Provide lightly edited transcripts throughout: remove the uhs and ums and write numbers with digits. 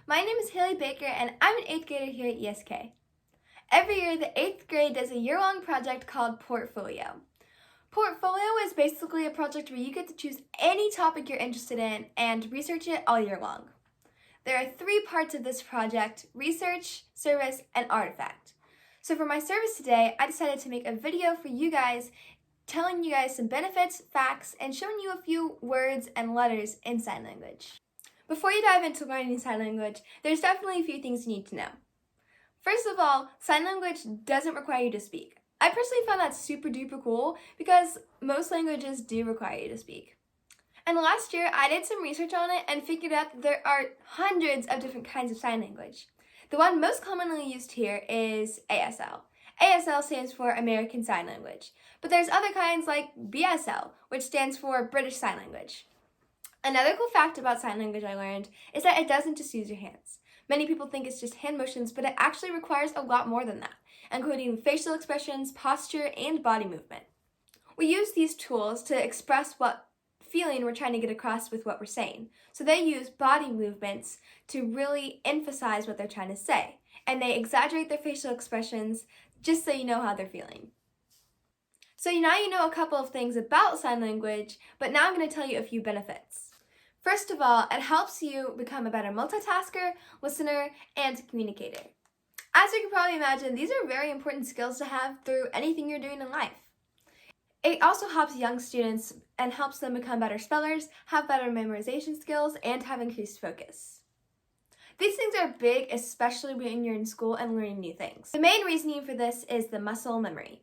My name is Haley Baker and I'm an 8th grader here at ESK. Every year, the 8th grade does a year-long project called Portfolio. Portfolio is basically a project where you get to choose any topic you're interested in and research it all year long. There are 3 parts of this project: research, service, and artifact. So for my service today, I decided to make a video for you guys telling you guys some benefits, facts, and showing you a few words and letters in sign language. Before you dive into learning sign language, there's definitely a few things you need to know. First of all, sign language doesn't require you to speak. I personally found that super duper cool because most languages do require you to speak. And last year, I did some research on it and figured out that there are hundreds of different kinds of sign language. The one most commonly used here is ASL. ASL stands for American Sign Language, but there's other kinds like BSL, which stands for British Sign Language. Another cool fact about sign language I learned is that it doesn't just use your hands. Many people think it's just hand motions, but it actually requires a lot more than that, including facial expressions, posture, and body movement. We use these tools to express what feeling we're trying to get across with what we're saying. So they use body movements to really emphasize what they're trying to say, and they exaggerate their facial expressions just so you know how they're feeling. So now you know a couple of things about sign language, but now I'm going to tell you a few benefits. First of all, it helps you become a better multitasker, listener, and communicator. As you can probably imagine, these are very important skills to have through anything you're doing in life. It also helps young students and helps them become better spellers, have better memorization skills, and have increased focus. These things are big, especially when you're in school and learning new things. The main reasoning for this is the muscle memory.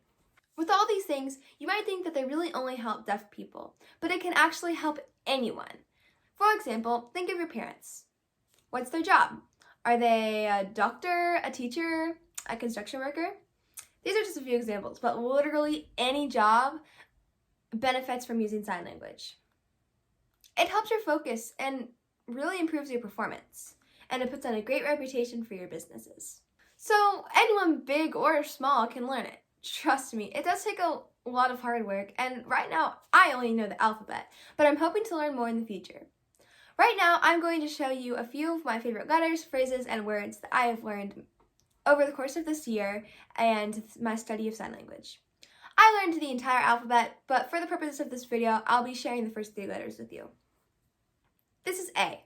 With all these things, you might think that they really only help deaf people, but it can actually help anyone. For example, think of your parents. What's their job? Are they a doctor, a teacher, a construction worker? These are just a few examples, but literally any job benefits from using sign language. It helps your focus and really improves your performance, and it puts on a great reputation for your businesses. So anyone big or small can learn it. Trust me, it does take a lot of hard work, and right now I only know the alphabet, but I'm hoping to learn more in the future. Right now, I'm going to show you a few of my favorite letters, phrases, and words that I have learned over the course of this year and my study of sign language. I learned the entire alphabet, but for the purposes of this video, I'll be sharing the first 3 letters with you. This is A.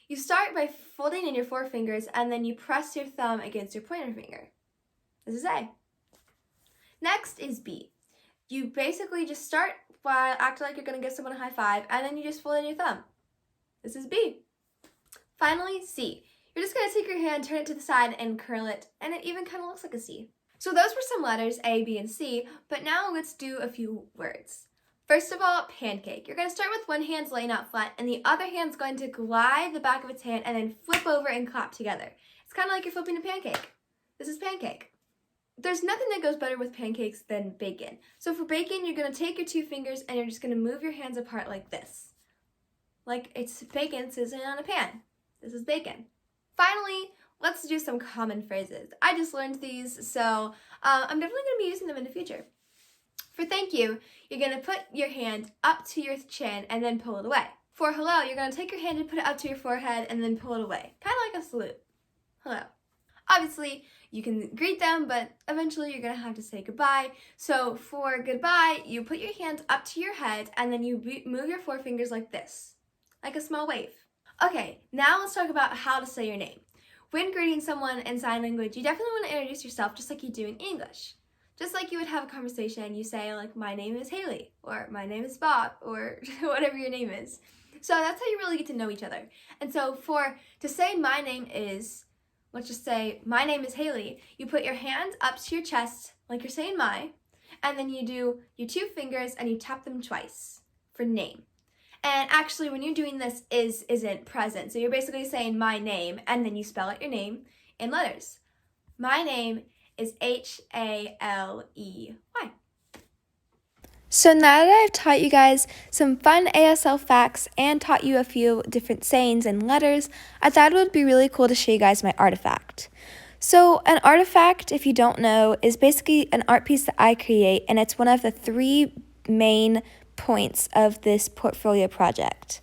You start by folding in your 4 fingers and then you press your thumb against your pointer finger. This is A. Next is B. You basically just start while acting like you're going to give someone a high five, and then you just fold in your thumb. This is B. Finally, C. You're just going to take your hand, turn it to the side, and curl it, and it even kind of looks like a C. So those were some letters, A, B, and C, but now let's do a few words. First of all, pancake. You're going to start with one hand laying out flat, and the other hand's going to glide the back of its hand and then flip over and clap together. It's kind of like you're flipping a pancake. This is pancake. There's nothing that goes better with pancakes than bacon. So for bacon, you're going to take your 2 fingers and you're just going to move your hands apart like this. Like it's bacon sizzling on a pan. This is bacon. Finally, let's do some common phrases. I just learned these, so I'm definitely going to be using them in the future. For thank you, you're going to put your hand up to your chin and then pull it away. For hello, you're going to take your hand and put it up to your forehead and then pull it away. Kind of like a salute. Hello. Obviously, you can greet them, but eventually you're going to have to say goodbye. So for goodbye, you put your hand up to your head and then you move your 4 fingers like this. Like a small wave. Okay, now let's talk about how to say your name. When greeting someone in sign language, you definitely want to introduce yourself just like you do in English. Just like you would have a conversation, you say like, my name is Haley, or my name is Bob, or whatever your name is. So that's how you really get to know each other. And so to say my name is, let's just say my name is Haley, you put your hand up to your chest like you're saying my, and then you do your 2 fingers and you tap them twice for name. And actually, when you're doing this, isn't present. So you're basically saying my name, and then you spell out your name in letters. My name is Haley. So now that I've taught you guys some fun ASL facts and taught you a few different sayings and letters, I thought it would be really cool to show you guys my artifact. So an artifact, if you don't know, is basically an art piece that I create, and it's one of the 3 main points of this portfolio project.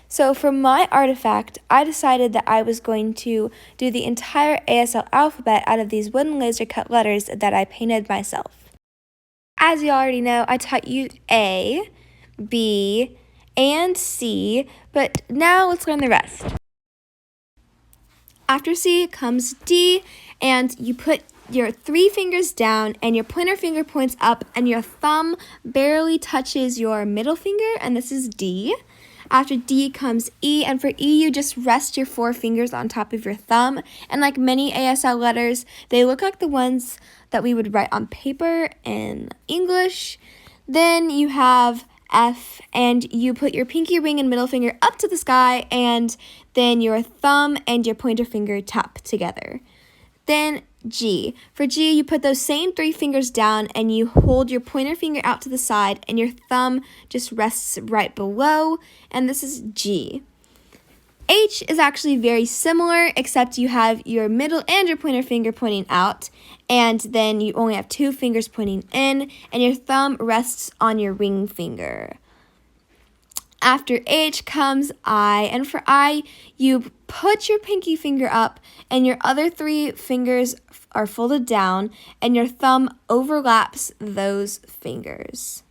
So for my artifact, I decided that I was going to do the entire ASL alphabet out of these wooden laser cut letters that I painted myself. As you already know, I taught you A, B, and C, but now let's learn the rest. After C comes D, and you put your 3 fingers down and your pointer finger points up and your thumb barely touches your middle finger, and this is D. After D comes E, and for E you just rest your 4 fingers on top of your thumb, and like many ASL letters, they look like the ones that we would write on paper in English. Then you have F, and you put your pinky ring and middle finger up to the sky, and then your thumb and your pointer finger tap together. Then G. For G, you put those same 3 fingers down and you hold your pointer finger out to the side and your thumb just rests right below, and this is G. H is actually very similar, except you have your middle and your pointer finger pointing out, and then you only have 2 fingers pointing in, and your thumb rests on your ring finger. After H comes I, and for I, you put your pinky finger up, and your other 3 fingers are folded down, and your thumb overlaps those fingers.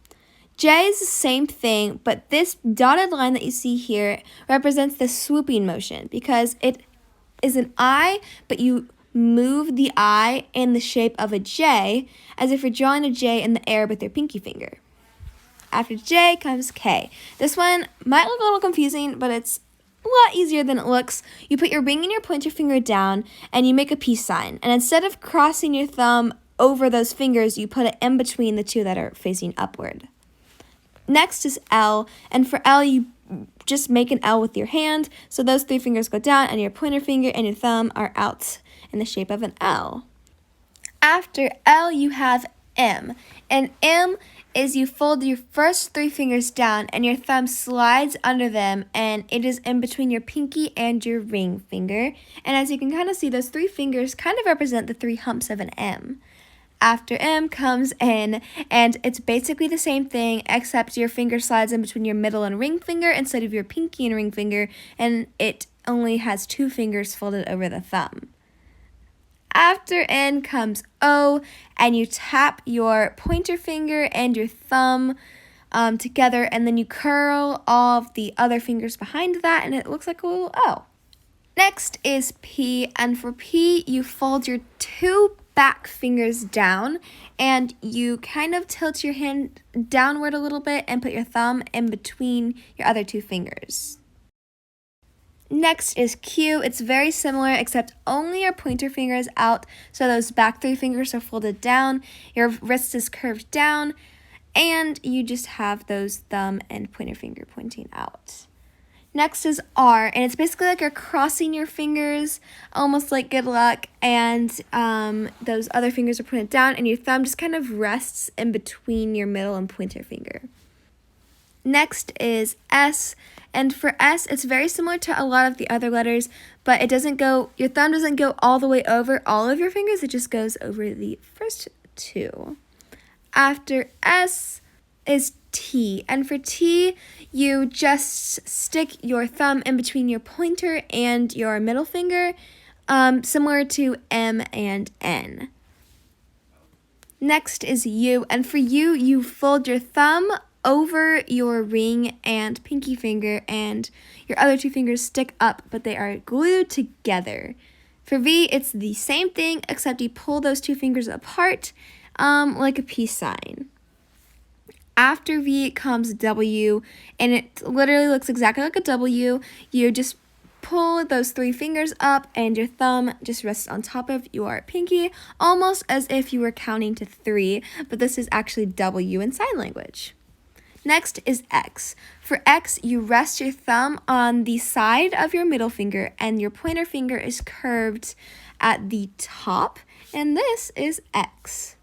J is the same thing, but this dotted line that you see here represents the swooping motion because it is an I, but you move the I in the shape of a J, as if you're drawing a J in the air with your pinky finger. After J comes K. This one might look a little confusing, but it's a lot easier than it looks. You put your ring and your pointer finger down, and you make a peace sign. And instead of crossing your thumb over those fingers, you put it in between the 2 that are facing upward. Next is L, and for L, you just make an L with your hand, so those 3 fingers go down, and your pointer finger and your thumb are out in the shape of an L. After L, you have M, and M is you fold your first 3 fingers down, and your thumb slides under them, and it is in between your pinky and your ring finger, and as you can kind of see, those 3 fingers kind of represent the 3 humps of an M. After M comes N, and it's basically the same thing, except your finger slides in between your middle and ring finger instead of your pinky and ring finger, and it only has 2 fingers folded over the thumb. After N comes O, and you tap your pointer finger and your thumb together, and then you curl all of the other fingers behind that, and it looks like a little O. Next is P, and for P, you fold your 2 back fingers down, and you kind of tilt your hand downward a little bit and put your thumb in between your other 2 fingers. Next is Q. It's very similar, except only your pointer finger is out, so those back 3 fingers are folded down, your wrist is curved down, and you just have those thumb and pointer finger pointing out. Next is R, and it's basically like you're crossing your fingers, almost like good luck, and those other fingers are pointed down, and your thumb just kind of rests in between your middle and pointer finger. Next is S, and for S, it's very similar to a lot of the other letters, but your thumb doesn't go all the way over all of your fingers, it just goes over the first 2. After S is T, and for T, you just stick your thumb in between your pointer and your middle finger, similar to M and N. Next is U, and for U, you fold your thumb over your ring and pinky finger, and your other 2 fingers stick up, but they are glued together. For V, it's the same thing, except you pull those 2 fingers apart, like a peace sign. After V comes W, and it literally looks exactly like a W. You just pull those 3 fingers up, and your thumb just rests on top of your pinky, almost as if you were counting to 3, but this is actually W in sign language. Next is X. For X, you rest your thumb on the side of your middle finger, and your pointer finger is curved at the top, and this is X.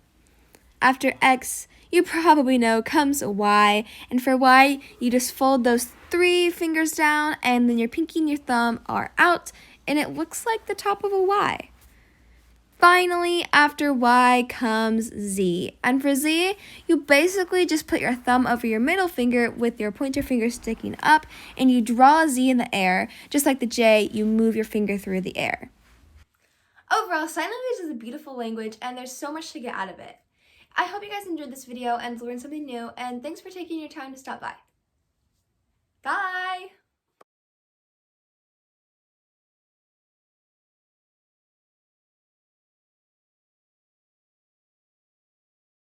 After X, you probably know, comes Y, and for Y, you just fold those 3 fingers down, and then your pinky and your thumb are out, and it looks like the top of a Y. finally, after Y comes Z. And for Z, you basically just put your thumb over your middle finger with your pointer finger sticking up, and you draw a Z in the air. Just like the J, you move your finger through the air. Overall, sign language is a beautiful language, and there's so much to get out of it. I hope you guys enjoyed this video and learned something new, and thanks for taking your time to stop by. Bye!